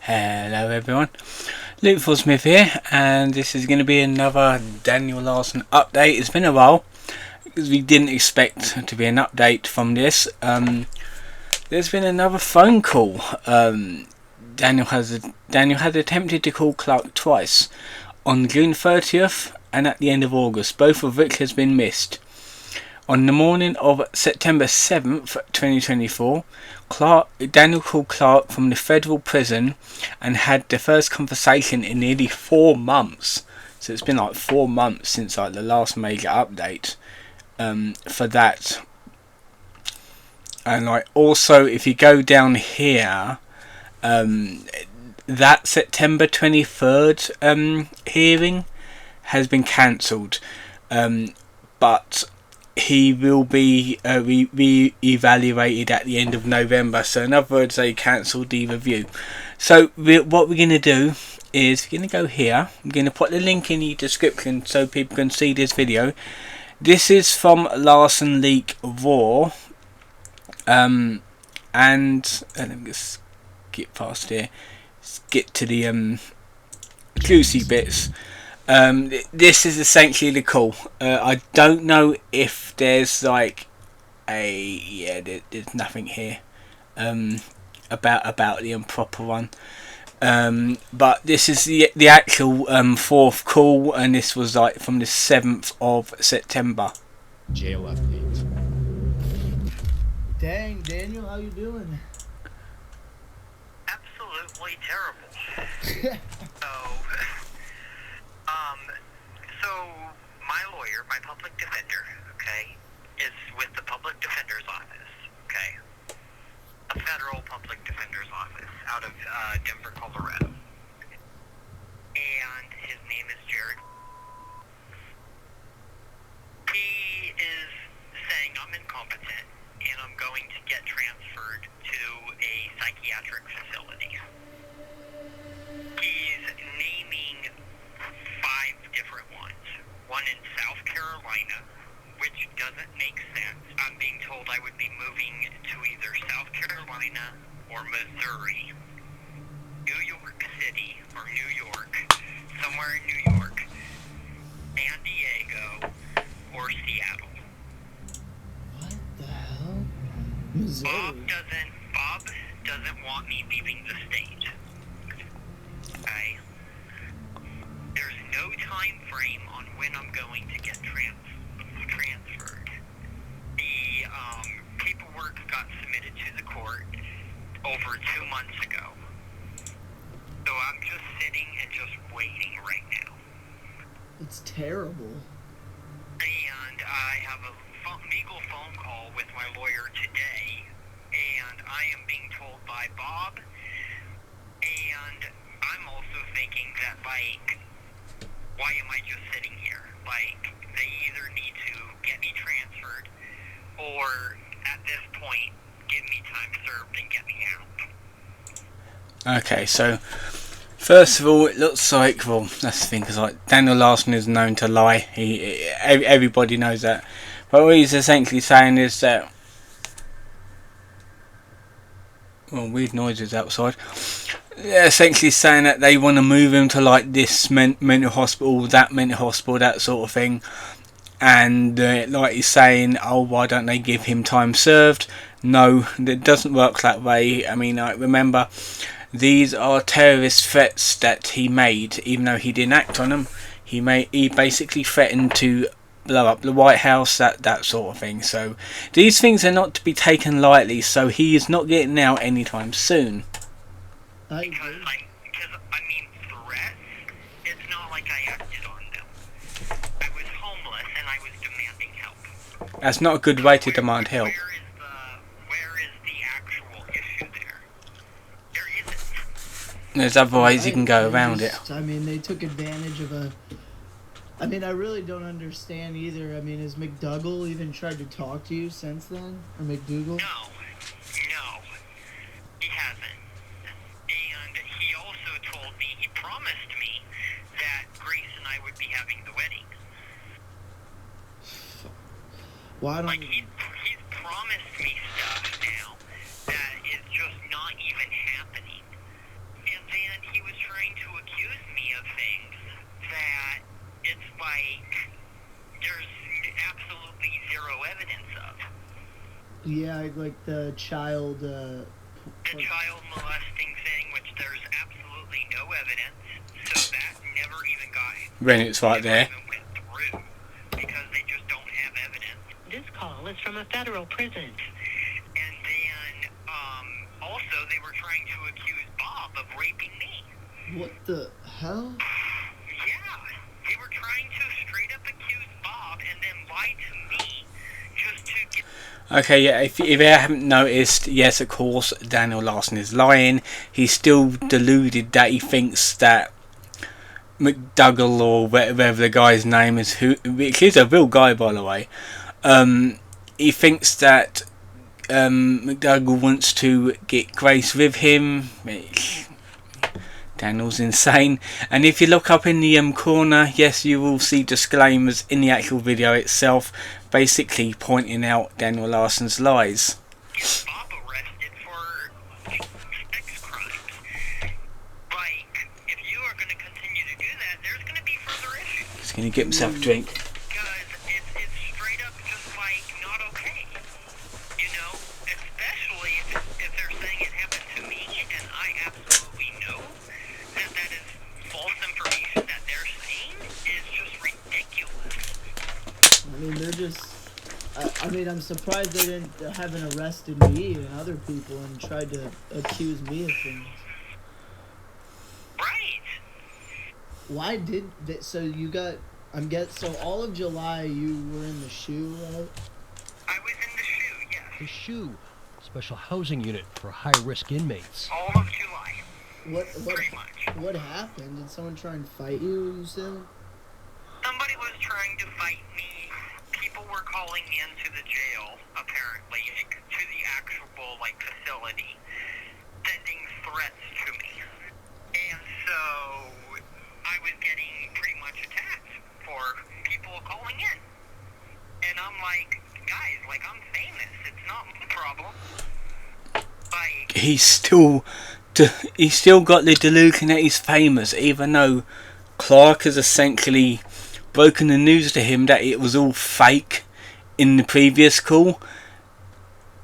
Hello everyone, Luke Smith here, and this is going to be another Daniel Larson update. It's been a while because we didn't expect to be an update from this. There's been another phone call. Daniel had attempted to call Clark twice, on June 30th and at the end of August, both of which has been missed. On the morning of September 7th, 2024, Daniel called Clark from the federal prison and had the first conversation in nearly 4 months. So it's been like 4 months since the last major update for that. And also, if you go down here, that September 23rd hearing has been cancelled, but he will be re-evaluated at the end of November. So in other words, they cancelled the review. So what we're going to do is we're going to go here. I'm going to put the link in the description so people can see this video. This is from Larson Leak Raw. And let me just get past here. Let's get to the juicy bits. This is essentially the call. I don't know if there's there's nothing here about the improper one. But this is the actual fourth call, and this was from the 7th of September. Jail update. Dang, Daniel, how you doing? Absolutely terrible. So my lawyer, my public defender, okay, is with the public defender's office, okay, a federal public defender's office out of Denver, Colorado, and his name is Jared. He is saying I'm incompetent and I'm going to get transferred to a psychiatric facility. He's naming 5 different ones. One in South Carolina, which doesn't make sense. I'm being told I would be moving to either South Carolina or Missouri, New York City or New York, somewhere in New York, San Diego, or Seattle. What the hell? Missouri? Bob doesn't want me leaving the state. Okay? There's no time frame on when I'm going to get transferred. The paperwork got submitted to the court over 2 months ago. So I'm just sitting and just waiting right now. It's terrible. And I have a legal phone call with my lawyer today, and I am being told by Bob, and I'm also thinking that, why am I just sitting here? They either need to get me transferred, or at this point, give me time served and get me out. Okay, so first of all, it looks like, well, that's the thing, because Daniel Larson is known to lie. Everybody knows that. But what he's essentially saying is that, well, weird noises outside. They're essentially saying that they want to move him to this mental hospital, that mental hospital, that sort of thing. And he's saying, oh, why don't they give him time served? No, it doesn't work that way. I mean, remember, these are terrorist threats that he made, even though he didn't act on them. He basically threatened to blow up the White House, that sort of thing. So these things are not to be taken lightly. So he is not getting out anytime soon. Because threats, it's not like I acted on them. I was homeless and I was demanding help. That's not a good way to demand help. Where is the actual issue there? There isn't. There's other ways you can go around it. I mean, they took advantage of I really don't understand either. I mean, has McDougal even tried to talk to you since then? Or McDougal? No, he hasn't. And he also told me, he promised me that Grace and I would be having the wedding. Why don't he's promised me stuff now that is just not even happening. And then Yeah, like the child. The child molesting thing, which there's absolutely no evidence, so that never even got When it's right never there. even went through because they just don't have evidence. This call is from a federal prison. And then also they were trying to accuse Bob of raping me. What the hell? Yeah, they were trying to straight up accuse Bob and then lie to me just to get. Okay, yeah, if you haven't noticed, yes, of course, Daniel Larson is lying. He's still deluded that he thinks that McDougall, or whatever the guy's name is, which is a real guy, by the way, he thinks that McDougall wants to get Grace with him. Daniel's insane. And if you look up in the corner, yes, you will see disclaimers in the actual video itself, basically pointing out Daniel Larson's lies. Get Bob arrested for sex crimes. Like, if you are going to continue to do that, there's going to be further issues. He's going to get himself a drink. Because it's straight up just like not okay. You know, especially if they're saying it happened to me, and I absolutely know that is false information that they're saying is just ridiculous. I mean, they're just. I mean, I'm surprised they haven't arrested me and other people and tried to accuse me of things. Right. Why did they, so you got? So all of July you were in the shoe, right? I was in the shoe, yes. The SHU, Special Housing Unit for high-risk inmates. All of July, pretty much. What happened? Did someone try and fight you? You said. Somebody was trying to fight me. People were calling into the jail, apparently, to the actual, facility, sending threats to me. And so, I was getting pretty much attacked for people calling in. And I'm like, guys, I'm famous. It's not my problem. He's still got the delusion that he's famous, even though Clark has essentially broken the news to him that it was all fake in the previous call.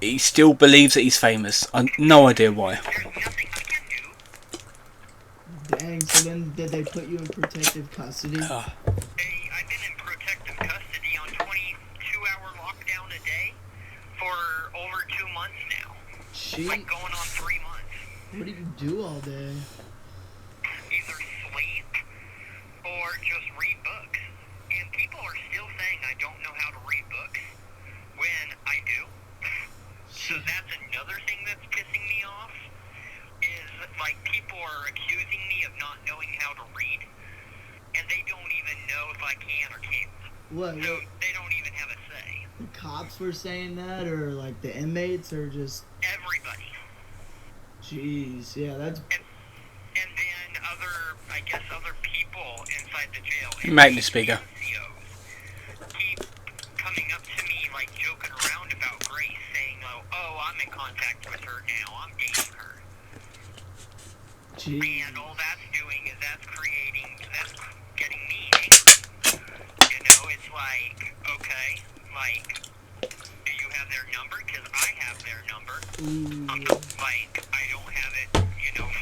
He still believes that he's famous. No idea why. There's nothing I can do. Dang. So then, did they put you in protective custody? I've been in protective custody on 22-hour lockdown a day for over 2 months now. Going on 3 months. What do you do all day? Either sleep or just read books. And people are still saying I don't know how to read books when I do. So that's another thing that's pissing me off. Is people are accusing me of not knowing how to read, and they don't even know if I can or can't. What? So they don't even have a say. The cops were saying that, or the inmates, or just Everybody. Jeez, yeah, that's. And then other people inside the jail. Make the speaker. Keep coming up to me joking around about Grace, saying, "Oh, I'm in contact with her now. I'm dating her." Jeez. And all that's doing is that's getting me angry. You know, it's okay, do you have their number? Because I have their number. Ooh. I don't have it,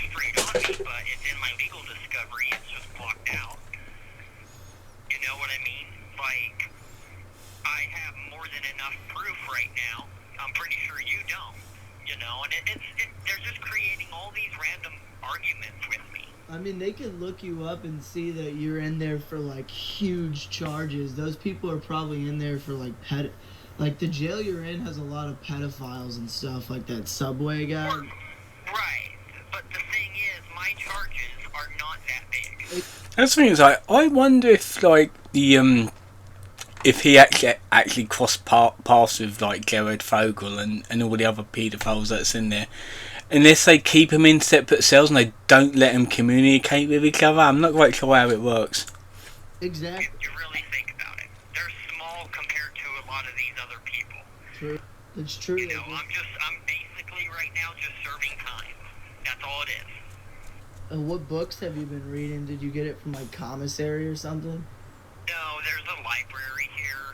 straight on me, but it's in my legal discovery. It's just blocked out. You know what I mean? I have more than enough proof right now. I'm pretty sure you don't. And they're just creating all these random arguments with me. I mean, they can look you up and see that you're in there for huge charges. Those people are probably in there for the jail you're in has a lot of pedophiles and stuff, like that Subway guy. Right, but the thing is, my charges are not that big. That's the thing is, I wonder if if he actually crossed paths with Jared Fogle and all the other paedophiles that's in there, unless they keep him in separate cells and they don't let him communicate with each other. I'm not quite sure how it works. Exactly. If you really think about it, they're small compared to a lot of these other people. True. It's true. I'm basically right now just serving time. That's all it is. What books have you been reading? Did you get it from commissary or something? No, there's a library here.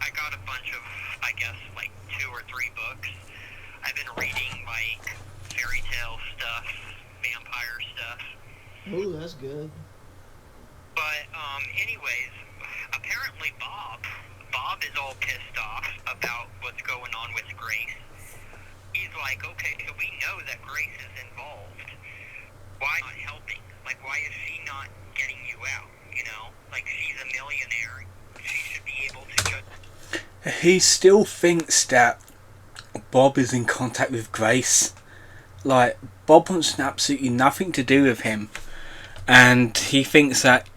I got a bunch of, guess, like 2 or 3 books. I've been reading, like, fairy tale stuff, vampire stuff. Oh, that's good. But, anyways, apparently Bob is all pissed off about what's going on with Grace. He's like, okay, so we know that Grace is involved. Why not helping? Like, why is she not getting you out, you know? Like, she's a millionaire. She should be able to just... He still thinks that Bob is in contact with Grace. Like, Bob wants absolutely nothing to do with him. And he thinks that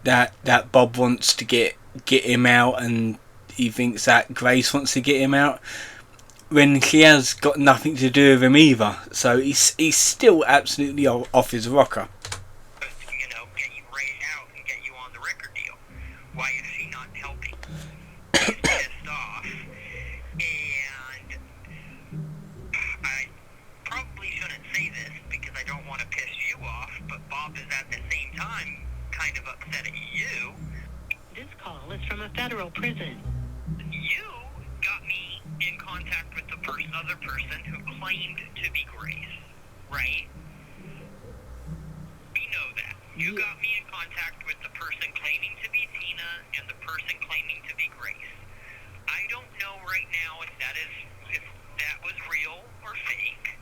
Bob wants to get him out, and he thinks that Grace wants to get him out, when she has got nothing to do with him either. So he's still absolutely off his rocker. You know, get you raised out and get you on the record deal. Why is she not helping? He's pissed off. And I probably shouldn't say this because I don't want to piss you off, but Bob is at the same time kind of upset at you. This call is from a federal prison. You got me in contact with the other person who claimed to be Grace, right? We know that. You got me in contact with the person claiming to be Tina and the person claiming to be Grace. I don't know right now if that was real or fake.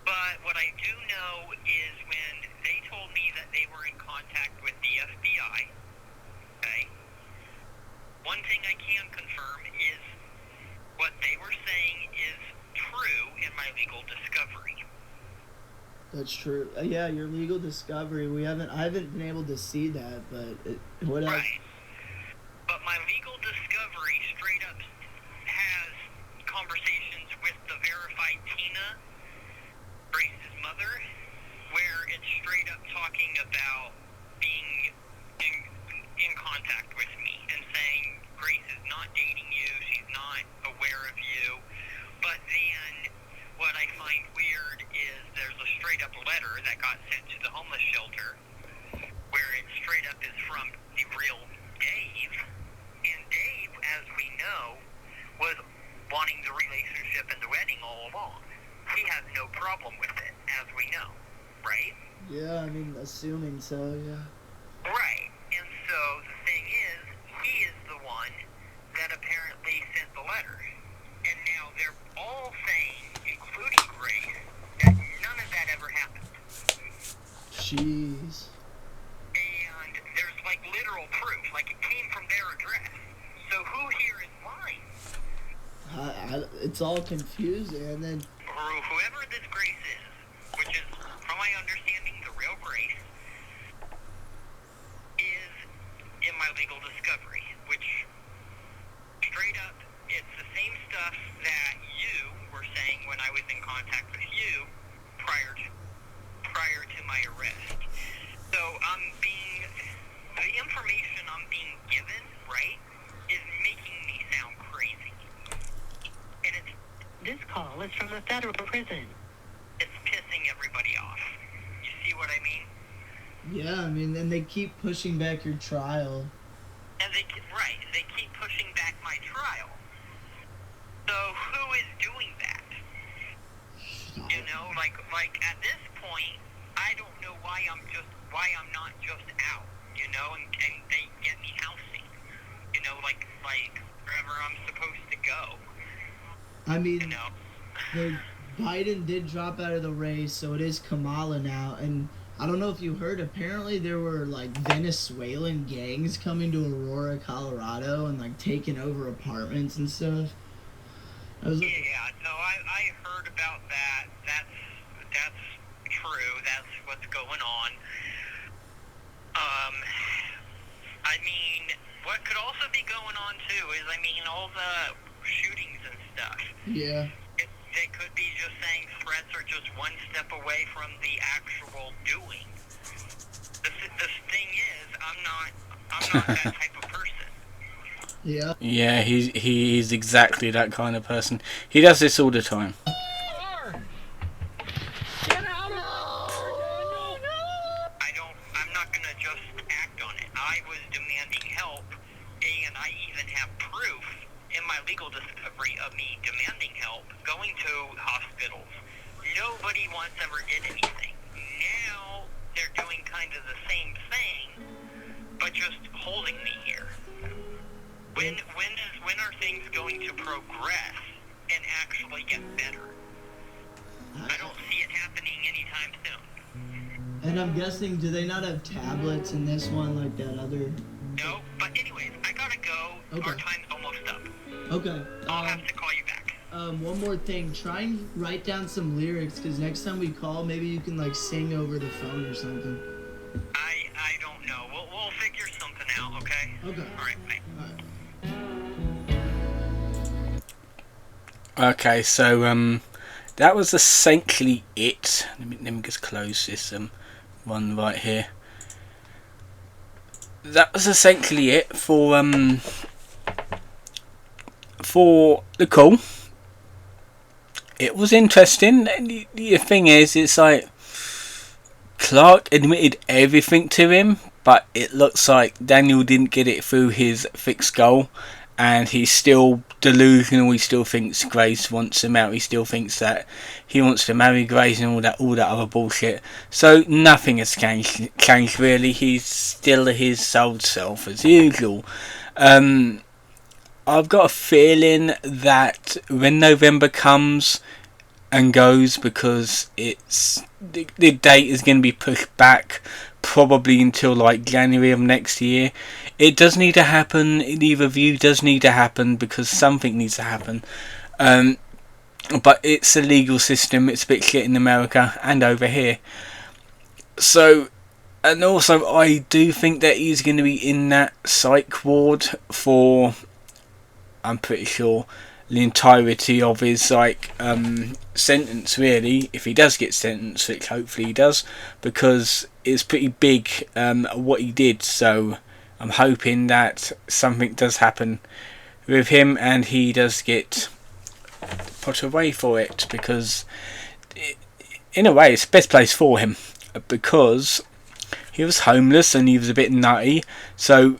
But what I do know is when they told me that they were in contact with the FBI, okay, one thing I can confirm is what they were saying is true in my legal discovery. That's true. Yeah, your legal discovery. I haven't been able to see that, but what else? Right. But my legal discovery straight up has conversations with the verified Tina, Grace's mother, where it's straight up talking about being in contact with me and saying Grace is not dating you, she's not aware of you. But then what I find weird is there's a straight up letter that got sent to the homeless shelter where it straight up is from the real Dave. And Dave, as we know, was wanting the relationship and the wedding all along. He has no problem with it, as we know, right? Yeah, I mean, assuming so, yeah. Right. And so the thing is, he is the one that apparently sent the letter. And now they're all saying, including Grace, that none of that ever happened. Jeez. And there's like literal proof, like it came from their address. So who here is lying? It's all confusing, and then... Whoever this Grace is, which is, from my understanding, the real Grace, is in my legal discovery, which, straight up, it's the same stuff that you were saying when I was in contact with you prior to my arrest. So the information I'm being given, right, is making me sound crazy. And This call is from a federal prison. it's pissing everybody off. You see what I mean? Yeah, I mean, and they keep pushing back your trial. And they keep pushing back my trial. So who is doing that? You know, like at this point, I don't know why I'm not just out. You know, and they get me housing. You know, like wherever I'm supposed to go. I mean, You know. Biden did drop out of the race, so it is Kamala now, and I don't know if you heard, apparently there were like Venezuelan gangs coming to Aurora, Colorado, and like taking over apartments and stuff. I was Yeah, no, I heard about that. That's true. That's what's going on. I mean, what could also be going on too is, I mean, all the shootings and stuff. Yeah. They could be just saying threats are just one step away from the actual doing. The thing is, I'm not that type of person. Yeah. Yeah, he's exactly that kind of person. He does this all the time. I'm not gonna just act on it. I was demanding help, and I even have proof in my legal discovery of me demanding help, going to hospitals, nobody once ever did anything. Now they're doing kind of the same thing, but just holding me here. When are things going to progress and actually get better? I don't see it happening anytime soon. And I'm guessing, do they not have tablets in this one like that other? No, but anyways, I gotta go. Okay. Our time's almost up. Okay. I'll have to call you back. One more thing. Try and write down some lyrics, because next time we call, maybe you can like sing over the phone or something. I don't know. We'll figure something out, okay? Okay. Alright, bye. Okay, so that was essentially it. Let me just close this one right here. That was essentially it for the call. It was interesting. And the thing is, it's like Clark admitted everything to him, but it looks like Daniel didn't get it through his fixed goal, and he's still delusional. He still thinks Grace wants him out. He still thinks that he wants to marry Grace and all that other bullshit. So nothing has changed really. He's still his old self as usual. I've got a feeling that when November comes and goes, because it's the date is going to be pushed back probably until like January of next year. It does need to happen. The review does need to happen because something needs to happen. But it's a legal system. It's a bit shit in America and over here. So, and also I do think that he's going to be in that psych ward for, I'm pretty sure, the entirety of his sentence, really, if he does get sentenced, which hopefully he does, because it's pretty big what he did. So I'm hoping that something does happen with him and he does get put away for it, because in a way it's the best place for him, because he was homeless and he was a bit nutty, so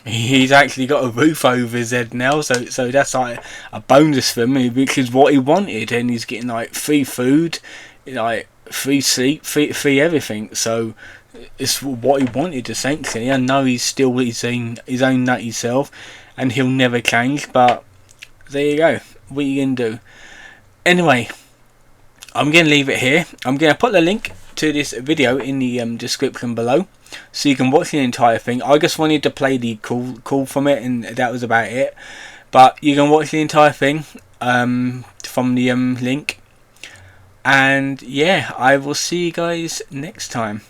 he's actually got a roof over his head now, so that's like a bonus for him, which is what he wanted, and he's getting like free food, like free sleep, free everything. So it's what he wanted essentially. I know he's still his own nutty self, and he'll never change. But there you go. What are you gonna do? Anyway, I'm gonna leave it here. I'm gonna put the link to this video in the description below, so you can watch the entire thing. I just wanted to play the call from it, and that was about it. But you can watch the entire thing from the link. And yeah, I will see you guys next time.